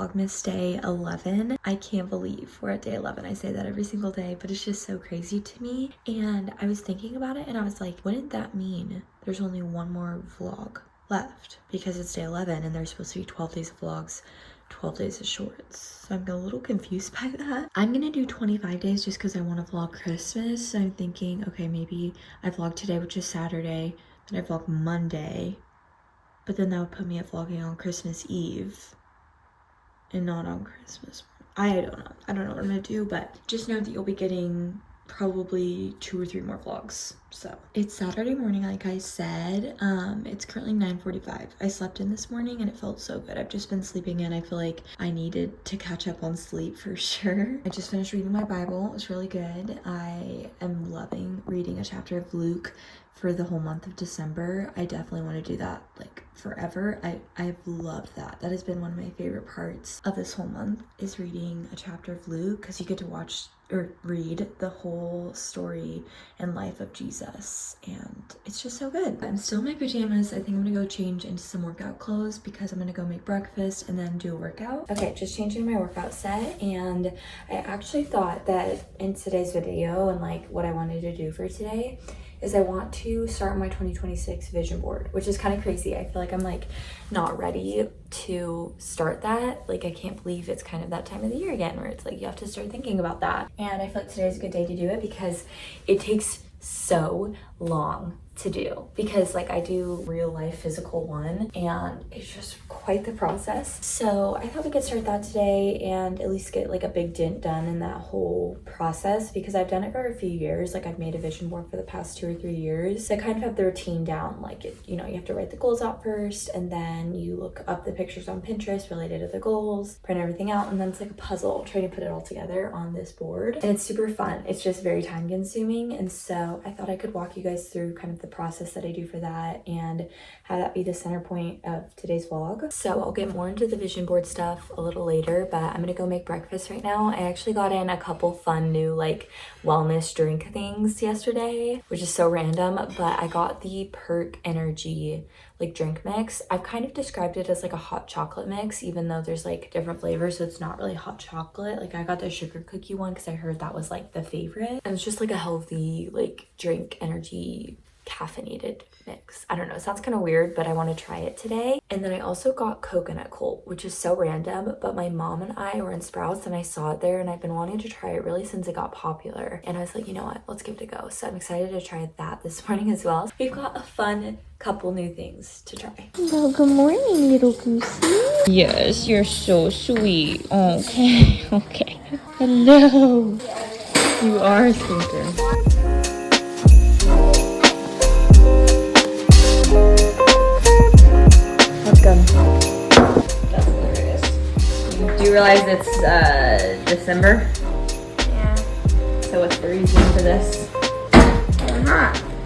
Vlogmas day 11. I can't believe we're at day 11. I say that every single day, but it's just so crazy to me. And I was thinking about it and I was like, wouldn't that mean there's only one more vlog left? Because it's day 11 and there's supposed to be 12 days of vlogs, 12 days of shorts. So I'm a little confused by that. I'm gonna do 25 days just because I want to vlog Christmas. So I'm thinking, okay, maybe I vlog today, which is Saturday, then I vlog Monday, but then that would put me at vlogging on Christmas Eve and not on Christmas. I don't know what I'm gonna do, but just know that you'll be getting probably 2 or 3 more vlogs. So it's Saturday morning, like I said. It's currently 9:45. I slept in this morning and it felt so good. I've just been sleeping in. I feel like I needed to catch up on sleep for sure. I just finished reading my Bible. It's really good. I am loving reading a chapter of Luke for the whole month of December. I definitely want to do that like forever. I've loved that. That has been one of my favorite parts of this whole month, is reading a chapter of Luke, because you get to watch or read the whole story and life of Jesus, and it's just so good. I'm still in my pajamas. I think I'm gonna go change into some workout clothes because I'm gonna go make breakfast and then do a workout. Okay, just changing my workout set, and I actually thought that in today's video and like what I wanted to do for today is I want to start my 2026 vision board, which is kind of crazy. I feel like I'm like not ready to start that. Like, I can't believe it's kind of that time of the year again where it's like you have to start thinking about that. And I feel like today's a good day to do it because it takes so long to do, because like I do real life physical one and it's just quite the process. So I thought we could start that today and at least get like a big dent done in that whole process, because I've done it for a few years. Like, I've made a vision board for the past 2 or 3 years. So I kind of have the routine down. Like, you know, you have to write the goals out first, and then you look up the pictures on Pinterest related to the goals, print everything out, and then it's like a puzzle trying to put it all together on this board. And it's super fun. It's just very time consuming. And so I thought I could walk you guys through kind of the process that I do for that and have that be the center point of today's vlog. So I'll get more into the vision board stuff a little later, but I'm gonna go make breakfast right now. I actually got in a couple fun new like wellness drink things yesterday, which is so random, but I got the Perk Energy like drink mix. I've kind of described it as like a hot chocolate mix, even though there's like different flavors, so it's not really hot chocolate. Like, I got the sugar cookie one because I heard that was like the favorite, and it's just like a healthy like drink energy caffeinated mix. I don't know, it sounds kind of weird, but I want to try it today. And then I also got coconut cold, which is so random, but my mom and I were in Sprouts and I saw it there, and I've been wanting to try it really since it got popular, and I was like, you know what, let's give it a go. So I'm excited to try that this morning as well. We've got a fun couple new things to try. Well, good morning, little goosey. Yes, you're so sweet. Okay, okay. Hello. You are sleeping. Let's go. That's hilarious. Do you realize it's December? Yeah. So what's the reason for this?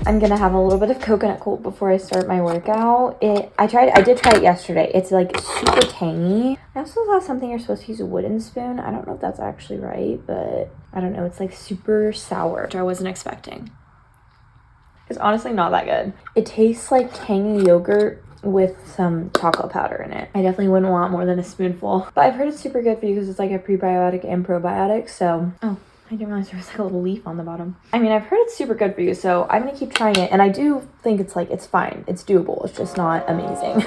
I'm gonna have a little bit of coconut cold before I start my workout. I did try it yesterday. It's like super tangy. I also saw something you're supposed to use a wooden spoon. I don't know if that's actually right, but I don't know. It's like super sour, which I wasn't expecting. It's honestly not that good. It tastes like tangy yogurt with some chocolate powder in it. I definitely wouldn't want more than a spoonful, but I've heard it's super good for you because it's like a prebiotic and probiotic. So, oh, I didn't realize there was like a little leaf on the bottom. I mean, I've heard it's super good for you, so I'm gonna keep trying it. And I do think it's like, it's fine. It's doable. It's just not amazing.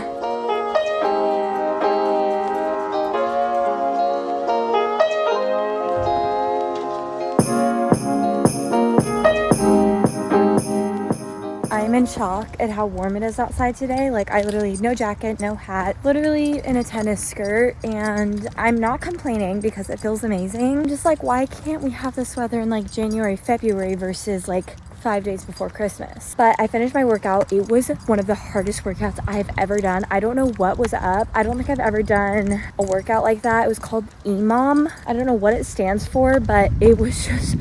I'm in shock at how warm it is outside today. Like, I literally, no jacket, no hat, literally in a tennis skirt, and I'm not complaining because it feels amazing. I'm just like, why can't we have this weather in like January, February versus like 5 days before Christmas? But I finished my workout. It was one of the hardest workouts I've ever done. I don't know what was up. I don't think I've ever done a workout like that. It was called EMOM. I don't know what it stands for, but it was just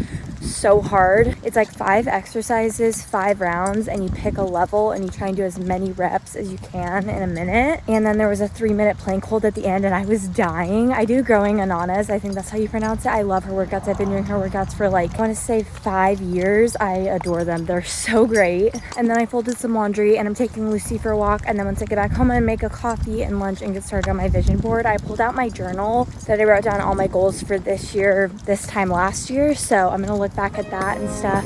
so hard. It's like 5 exercises, 5 rounds, and you pick a level and you try and do as many reps as you can in a minute. And then there was a 3-minute plank hold at the end and I was dying. I do Growing Ananas, I think that's how you pronounce it. I love her workouts. I've been doing her workouts for like, I want to say 5 years. I adore them. They're so great. And then I folded some laundry and I'm taking Lucy for a walk. And then once I get back home, I'm gonna make a coffee and lunch and get started on my vision board. I pulled out my journal that I wrote down all my goals for this year, this time last year. So I'm gonna look back at that and stuff.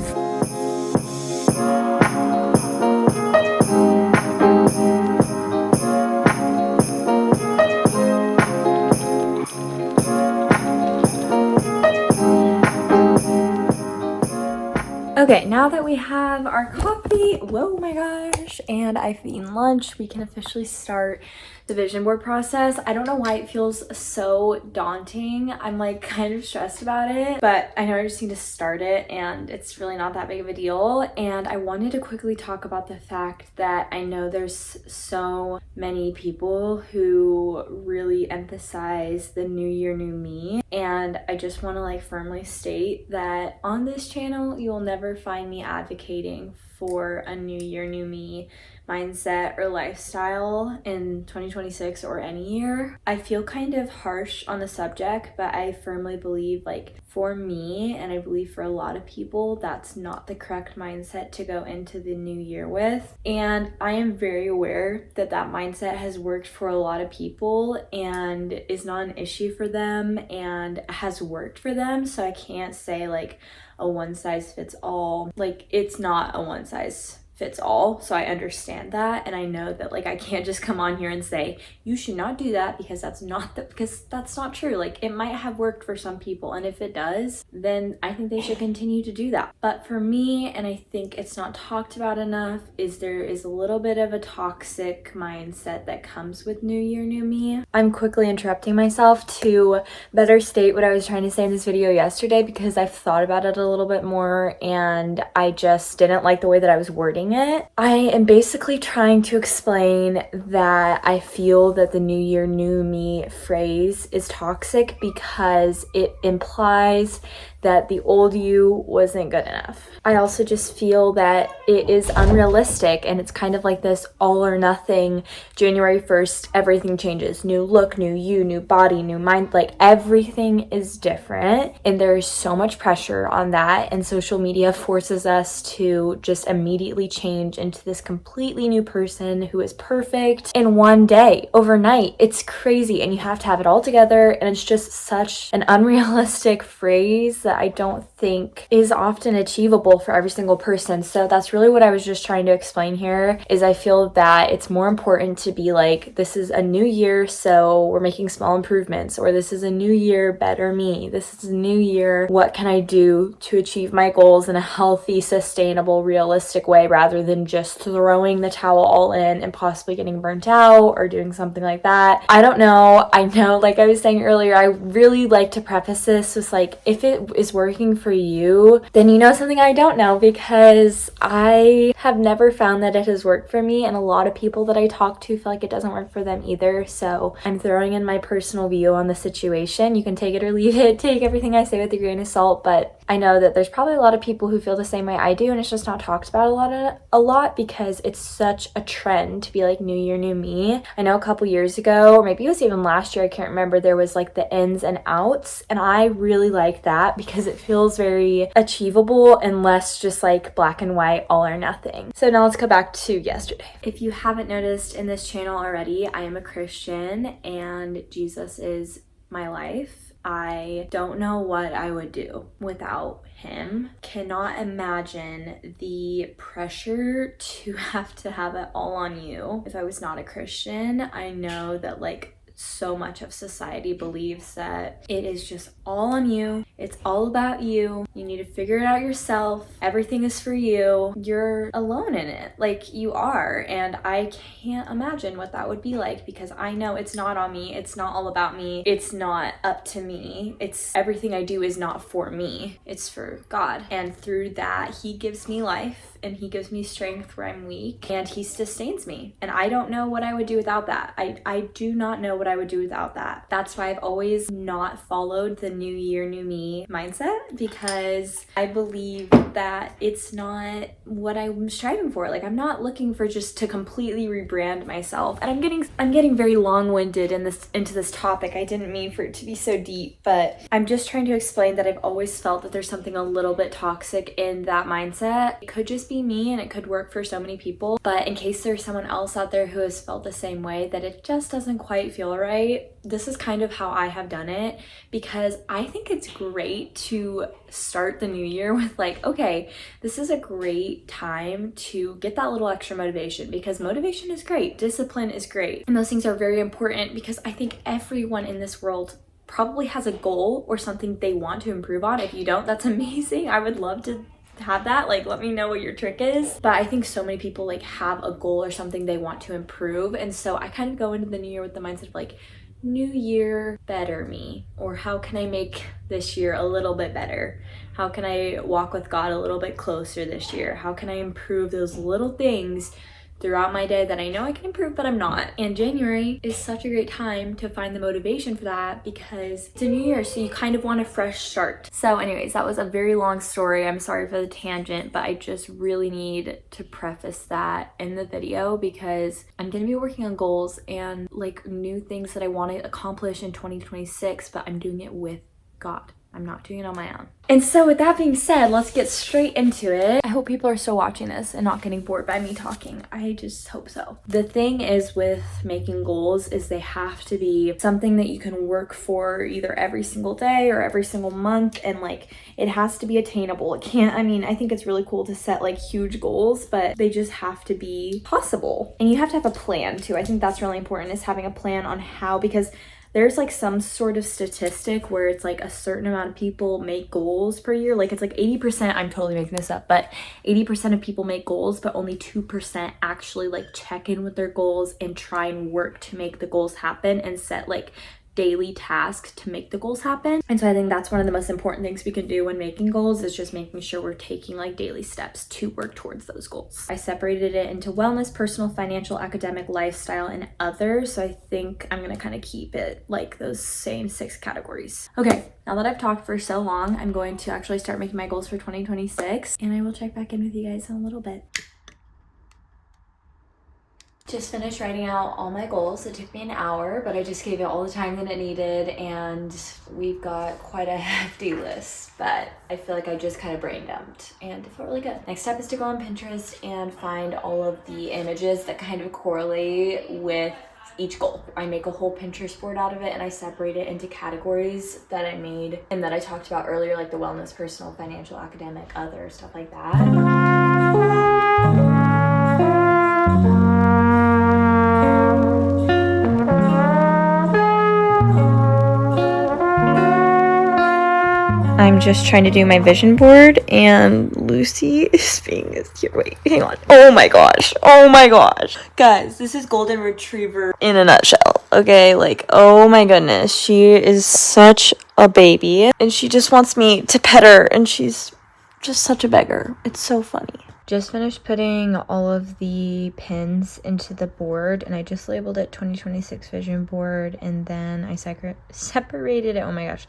Okay, now that we have our coffee, whoa my gosh, and I've eaten lunch, we can officially start the vision board process. I don't know why it feels so daunting. I'm like kind of stressed about it, but I know I just need to start it and it's really not that big of a deal. And I wanted to quickly talk about the fact that I know there's so many people who really emphasize the new year, new me. And I just want to like firmly state that on this channel, you'll never find me advocating for a new year, new me mindset or lifestyle in 2026 or any year. I feel kind of harsh on the subject, but I firmly believe like for me, and I believe for a lot of people, that's not the correct mindset to go into the new year with. And I am very aware that that mindset has worked for a lot of people and is not an issue for them and has worked for them. So I can't say like a one size fits all. Like it's not a one size fits all. So I understand that. And I know that like I can't just come on here and say, you should not do that because that's not true. Like it might have worked for some people. And if it does, then I think they should continue to do that. But for me, and I think it's not talked about enough, is there is a little bit of a toxic mindset that comes with New Year, New Me. I'm quickly interrupting myself to better state what I was trying to say in this video yesterday because I've thought about it a little bit more and I just didn't like the way that I was wording it. I am basically trying to explain that I feel that the new year, new me phrase is toxic because it implies that the old you wasn't good enough. I also just feel that it is unrealistic and it's kind of like this all or nothing. January 1st, everything changes. New look, new you, new body, new mind. Like everything is different and there is so much pressure on that, and social media forces us to just immediately change into this completely new person who is perfect in one day, overnight. It's crazy and you have to have it all together, and it's just such an unrealistic phrase that I don't think is often achievable for every single person. So that's really what I was just trying to explain here, is I feel that it's more important to be like, this is a new year, so we're making small improvements, or this is a new year, better me. This is a new year, what can I do to achieve my goals in a healthy, sustainable, realistic way, rather than just throwing the towel all in and possibly getting burnt out or doing something like that. I don't know. I know, like I was saying earlier, I really like to preface this with like, if it is working for you, then you know something I don't know, because I have never found that it has worked for me, and a lot of people that I talk to feel like it doesn't work for them either. So I'm throwing in my personal view on the situation. You can take it or leave it, take everything I say with a grain of salt, but I know that there's probably a lot of people who feel the same way I do, and it's just not talked about a lot because it's such a trend to be like new year, new me. I know a couple years ago, or maybe it was even last year, I can't remember, there was like the ins and outs, and I really like that because it feels very achievable and less just like black and white, all or nothing. So now let's go back to yesterday. If you haven't noticed in this channel already, I am a Christian and Jesus is my life. I don't know what I would do without him. Cannot imagine the pressure to have it all on you if I was not a Christian. I know that like so much of society believes that it is just all on you. It's all about you. You need to figure it out yourself. Everything is for you. You're alone in it. Like you are. And I can't imagine what that would be like, because I know it's not on me. It's not all about me. It's not up to me. It's everything I do is not for me. It's for God. And through that, he gives me life and he gives me strength where I'm weak, and he sustains me. And I don't know what I would do without that. I do not know what I would do without that. That's why I've always not followed the new year, new me mindset, because I believe that it's not what I'm striving for. Like, I'm not looking for just to completely rebrand myself. And I'm getting very long-winded into this topic. I didn't mean for it to be so deep, but I'm just trying to explain that I've always felt that there's something a little bit toxic in that mindset. It could just be me, and it could work for so many people, but in case there's someone else out there who has felt the same way, that it just doesn't quite feel right, this is kind of how I have done it, because I think it's great to start the new year with like, okay, this is a great time to get that little extra motivation, because motivation is great, discipline is great, and those things are very important, because I think everyone in this world probably has a goal or something they want to improve on. If you don't, that's amazing. I would love to have that. Like, let me know what your trick is. But I think so many people like have a goal or something they want to improve, and so I kind of go into the new year with the mindset of like, new year, better me, or how can I make this year a little bit better? How can I walk with God a little bit closer this year? How can I improve those little things throughout my day that I know I can improve, but I'm not? And January is such a great time to find the motivation for that, because it's a new year, so you kind of want a fresh start. So anyways, that was a very long story. I'm sorry for the tangent, but I just really need to preface that in the video, because I'm gonna be working on goals and like new things that I want to accomplish in 2026, but I'm doing it with God. I'm not doing it on my own. And so with that being said, let's get straight into it. I hope people are still watching this and not getting bored by me talking. I just hope so. The thing is with making goals is they have to be something that you can work for either every single day or every single month, and like it has to be attainable. It can't, I mean, I think it's really cool to set like huge goals, but they just have to be possible. And you have to have a plan too. I think that's really important, is having a plan on how, because there's like some sort of statistic where it's like a certain amount of people make goals per year. Like it's like 80%, I'm totally making this up, but 80% of people make goals, but only 2% actually like check in with their goals and try and work to make the goals happen and set like daily tasks to make the goals happen. And so I think that's one of the most important things we can do when making goals, is just making sure we're taking like daily steps to work towards those goals. I separated it into wellness, personal, financial, academic, lifestyle, and other. So I think I'm gonna kind of keep it like those same 6 categories. Okay, now that I've talked for so long, I'm going to actually start making my goals for 2026, and I will check back in with you guys in a little bit. Just finished writing out all my goals. It took me an hour, but I just gave it all the time that it needed, and we've got quite a hefty list, but I feel like I just kind of brain dumped and it felt really good. Next step is to go on Pinterest and find all of the images that kind of correlate with each goal. I make a whole Pinterest board out of it, and I separate it into categories that I made and that I talked about earlier, like the wellness, personal, financial, academic, other, stuff like that. I'm just trying to do my vision board, and Lucy is being here. Wait, hang on. Oh my gosh. Oh my gosh. Guys, this is Golden Retriever in a nutshell. Okay, like, oh my goodness. She is such a baby, and she just wants me to pet her, and she's just such a beggar. It's so funny. Just finished putting all of the pins into the board, and I just labeled it 2026 vision board, and then I separated it, oh my gosh,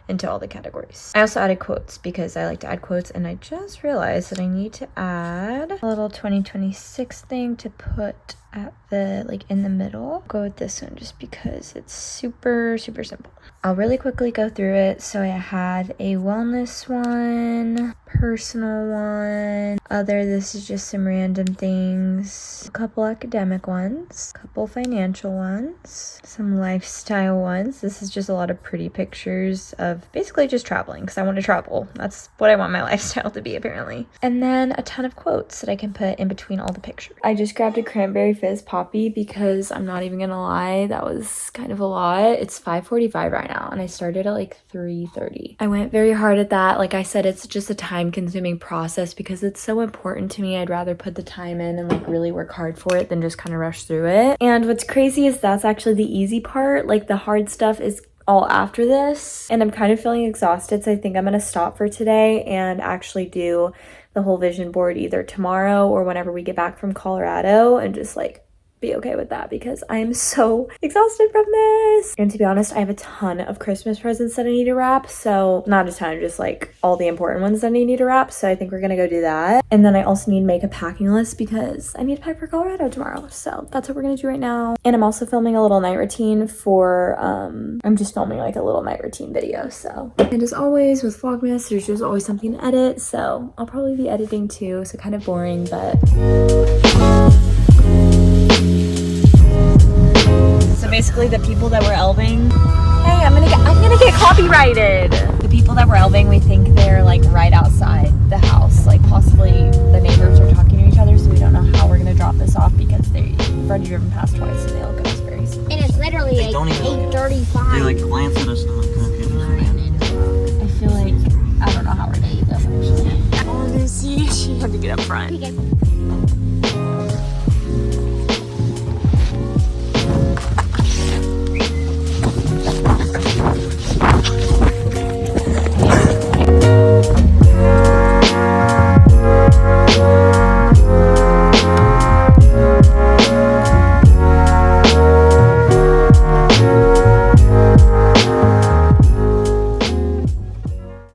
into all the categories. I also added quotes because I like to add quotes, and I just realized that I need to add a little 2026 thing to put at the, like, in the middle. Go with this one just because it's super simple. I'll really quickly go through it. So I had a wellness one, personal one, other, this is just some random things, a couple academic ones, a couple financial ones, some lifestyle ones. This is just a lot of pretty pictures of basically just traveling, because I want to travel. That's what I want my lifestyle to be, apparently. And then a ton of quotes that I can put in between all the pictures. I just grabbed a cranberry fizz poppy because I'm not even gonna lie, that was kind of a lot. It's 5:45 right now, and I started at like 3:30. I went very hard at that. Like I said, it's just a time-consuming process because it's so important to me. I'd rather put the time in and like really work hard for it than just kind of rush through it. And what's crazy is that's actually the easy part. Like the hard stuff is all after this, and I'm kind of feeling exhausted, so I think I'm gonna stop for today and actually do the whole vision board either tomorrow or whenever we get back from Colorado, and just like be okay with that because I am so exhausted from this. And to be honest, I have a ton of Christmas presents that I need to wrap. So not a ton, just like all the important ones that I need to wrap. So I think we're gonna go do that. And then I also need to make a packing list because I need to pack for Colorado tomorrow. So that's what we're gonna do right now. And I'm also filming a little night routine for, I'm just filming like a little night routine video. So, and as always with Vlogmas, there's just always something to edit. So I'll probably be editing too. So kind of boring, but. So basically the people that were elving, hey, I'm gonna get copyrighted. The people that were elving, we think they're like right outside the house. Like possibly the neighbors are talking to each other, so we don't know how we're gonna drop this off because they've already driven past twice and they look at us very suspicious. And it's literally like 8:35. They like glance at us and